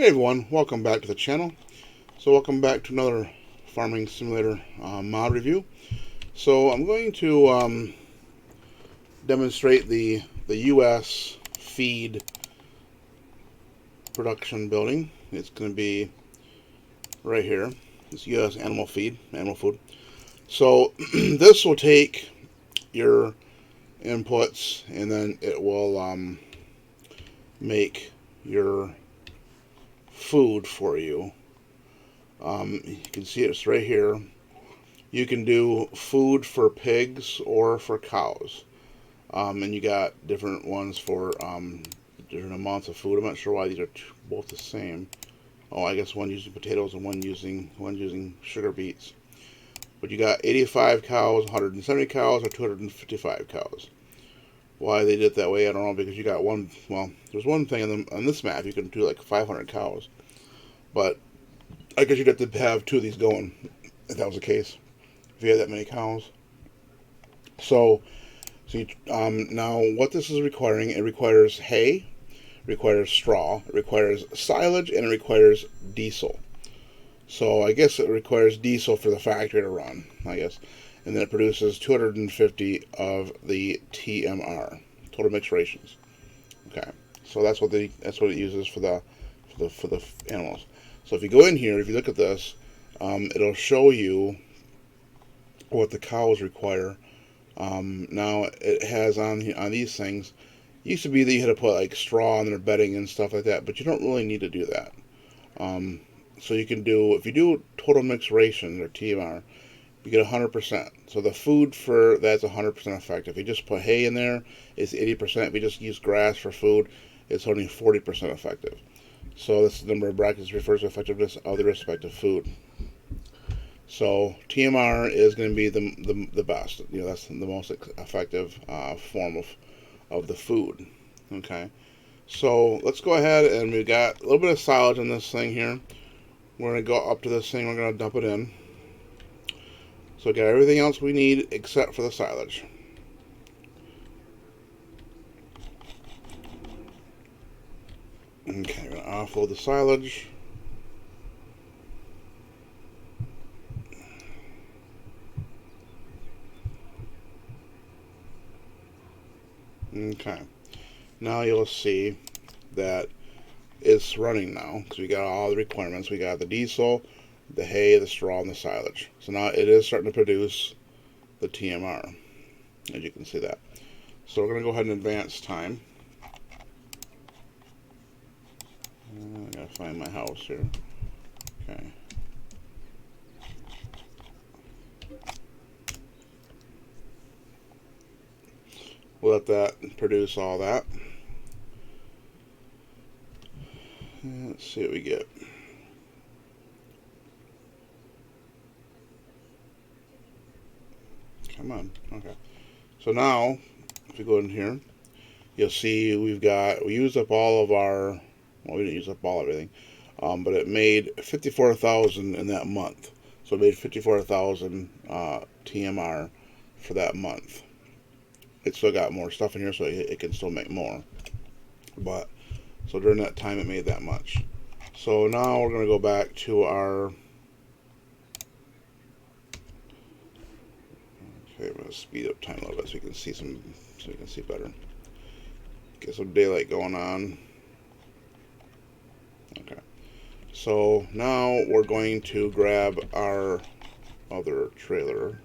everyone, welcome back to the channel. So welcome back to another farming simulator mod review. So I'm going to demonstrate the US feed production building. It's going to be right here. It's US animal food. So this will take your inputs and then it will make your food for you. You can see it's right here. You can do food for pigs or for cows. And you got different ones for different amounts of food. I'm not sure why these are both the same. Oh, I guess one using potatoes and one using sugar beets. But you got 85 cows, 170 cows, or 255 cows. Why they did it that way, I don't know, because you got one, well, there's one thing on this map, you can do like 500 cows. But I guess you'd have to have two of these going, if that was the case, if you had that many cows. So now what this is requiring, it requires hay, it requires straw, it requires silage, and it requires diesel. So I guess it requires diesel for the factory to run, I guess. And then it produces 250 of the TMR, total mixed rations. Okay, so that's what it uses for the animals. So if you go in here, if you look at this, it'll show you what the cows require. Now it has on these things. It used to be that you had to put like straw on their bedding and stuff like that, but you don't really need to do that. So you can do, if you do total mixed rations or TMR, you get 100%. So the food for that's 100% effective. If you just put hay in there, it's 80%. If you just use grass for food, it's only 40% effective. So this number of brackets refers to effectiveness of the respective food. So TMR is going to be the best. You know, that's the most effective form of the food. Okay. So let's go ahead, and we got a little bit of silage in this thing here. We're going to go up to this thing. We're going to dump it in. So we got everything else we need except for the silage. Okay, we're going to offload the silage. Okay, now you'll see that it's running now because we got all the requirements. We got the diesel, the hay, the straw, and the silage. So now it is starting to produce the TMR, as you can see that. So we're going to go ahead and advance time. I gotta find my house here. Okay. We'll let that produce all that. Let's see what we get. Come on. Okay. So now, if you go in here, you'll see we used up all of our, well, we didn't use up all of everything, but it made 54,000 in that month. So it made 54,000 TMR for that month. It still got more stuff in here, so it can still make more. But, so during that time, it made that much. So now we're going to go back to our, okay, I'm going to speed up time a little bit so you can see better. Get some daylight going on. Okay. So now we're going to grab our other trailer.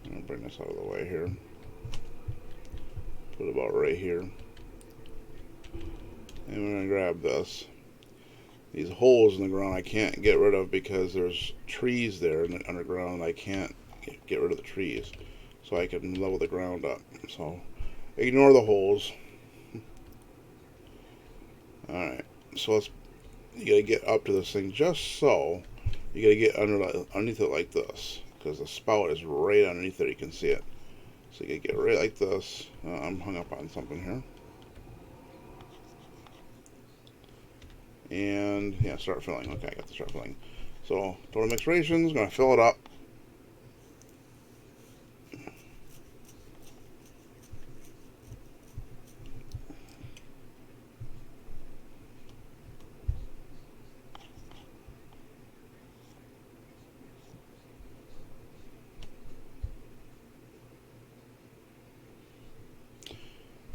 I'm going to bring this out of the way here. Put it about right here. And we're going to grab this. These holes in the ground I can't get rid of because there's trees there in the underground and I can't get rid of the trees. So I can level the ground up. So ignore the holes. Alright, so you gotta get up to this thing just so. You gotta get underneath it like this, because the spout is right underneath there, you can see it. So you gotta get right like this. I'm hung up on something here. And yeah, start filling. Okay, I got to start filling. So total mixed rations, gonna fill it up.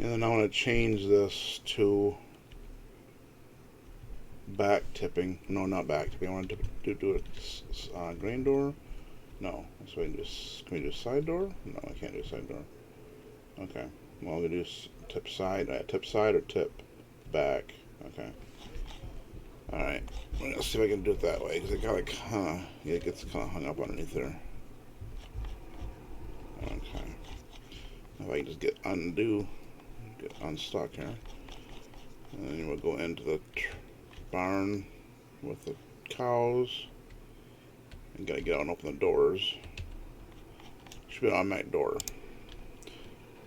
And then I want to change this to back tipping. No, not back tipping. I want to do a grain door. No, so I can just, can we do side door? No, I can't do side door. Okay, well, we do tip side. Tip side or tip back. Okay. All right. Let's see if I can do it that way, because it got kind of, yeah, it gets kind of hung up underneath there. Okay. If I can just get unstuck here, and then we'll go into the barn with the cows. And gotta get out and open the doors. Should be an automatic door.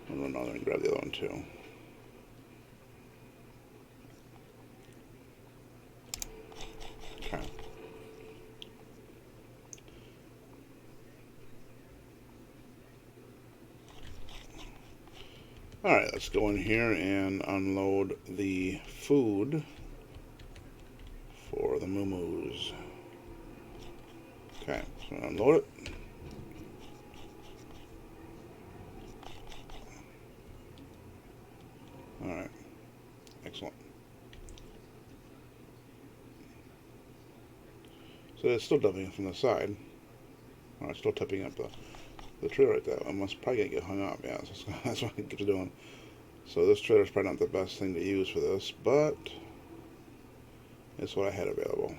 I'm gonna go and grab the other one too. Okay. Alright, let's go in here and unload the food for the moo-moos. Okay, so unload it. Alright, excellent. So it's still dumping from the side. Oh, it's still tipping up the trailer right there. I must probably gonna get hung up, yeah, that's what it keeps doing. So this trailer's probably not the best thing to use for this, but it's what I had available.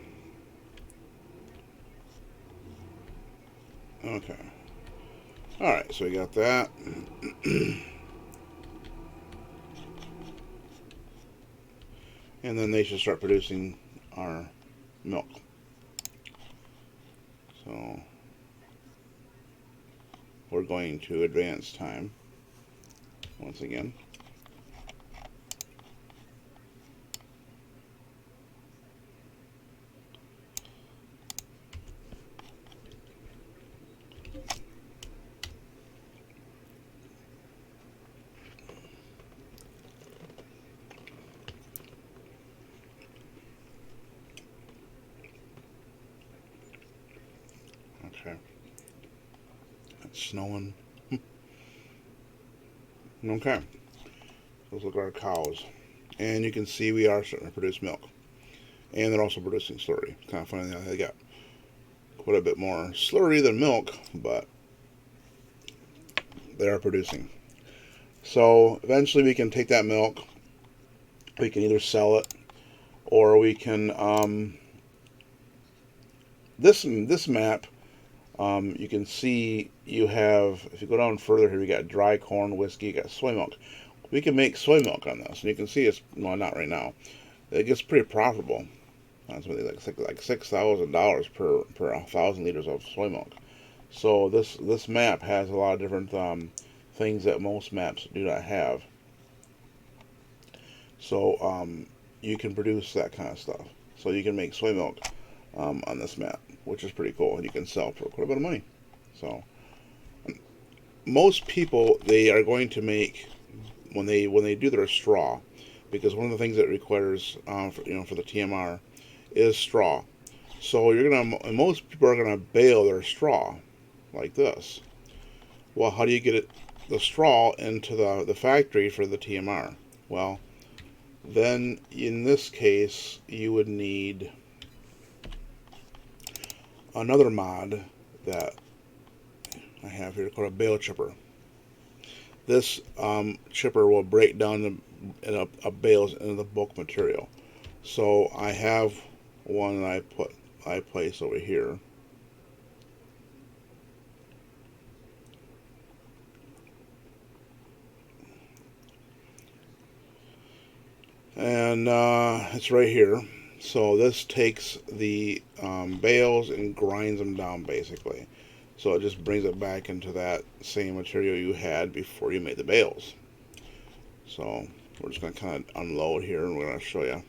Okay. Alright, so we got that. And then they should start producing our milk. So we're going to advance time once again. Okay. It's snowing. Okay. Those look like our cows. And you can see we are starting to produce milk. And they're also producing slurry. Kind of funny that they got quite a bit more slurry than milk, but they are producing. So eventually we can take that milk, we can either sell it, or we can, this map, you can see you have, if you go down further here, you got dry corn, whiskey, you got soy milk. We can make soy milk on this, and you can see it's, well, not right now. It gets pretty profitable. That's really like $6,000 per 1,000 liters of soy milk. So this map has a lot of different things that most maps do not have. So you can produce that kind of stuff. So you can make soy milk on this map, which is pretty cool, and you can sell for quite a bit of money. So most people, they are going to make, when they do their straw, because one of the things that it requires for the TMR is straw. So most people are gonna bale their straw like this. Well, how do you get the straw into the factory for the TMR? Well, then in this case you would need another mod that I have here called a bale chipper. This chipper will break down the bales into the bulk material. So I have one that I place over here. And it's right here. So this takes the bales and grinds them down basically. So it just brings it back into that same material you had before you made the bales. So we're just going to kind of unload here and we're going to show you.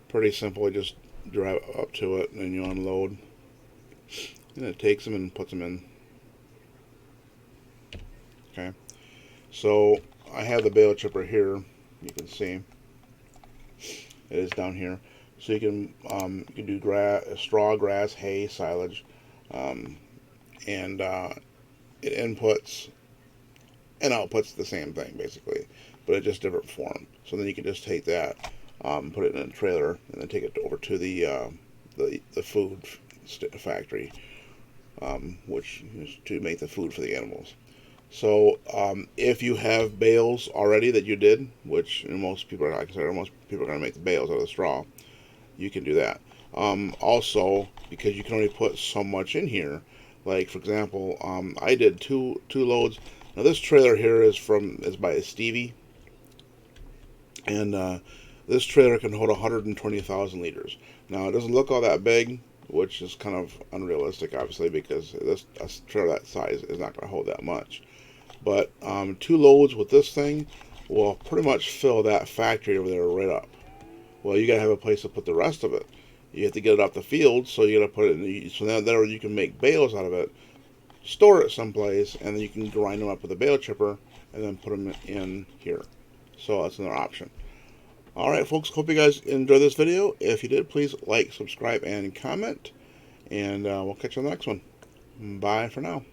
Pretty simple, you just drive up to it and then you unload. And it takes them and puts them in. Okay. So I have the bale chipper here. You can see it is down here. So you can do grass, straw, grass, hay, silage, and it inputs and outputs the same thing basically, but it's just different form. So then you can just take that, put it in a trailer, and then take it over to the food factory, which is to make the food for the animals. So if you have bales already that you did, which most people are not considering, most people are going to make the bales out of the straw, you can do that. Also, because you can only put so much in here, like for example, I did two loads. Now this trailer here is by Stevie, and this trailer can hold 120,000 liters. Now it doesn't look all that big, which is kind of unrealistic, obviously, because a trailer that size is not going to hold that much. But two loads with this thing will pretty much fill that factory over there right up. Well, you gotta have a place to put the rest of it. You have to get it off the field, so you gotta put it in. So now there you can make bales out of it, store it someplace, and then you can grind them up with a bale chipper and then put them in here. So that's another option. All right, folks. Hope you guys enjoyed this video. If you did, please like, subscribe, and comment. And we'll catch you on the next one. Bye for now.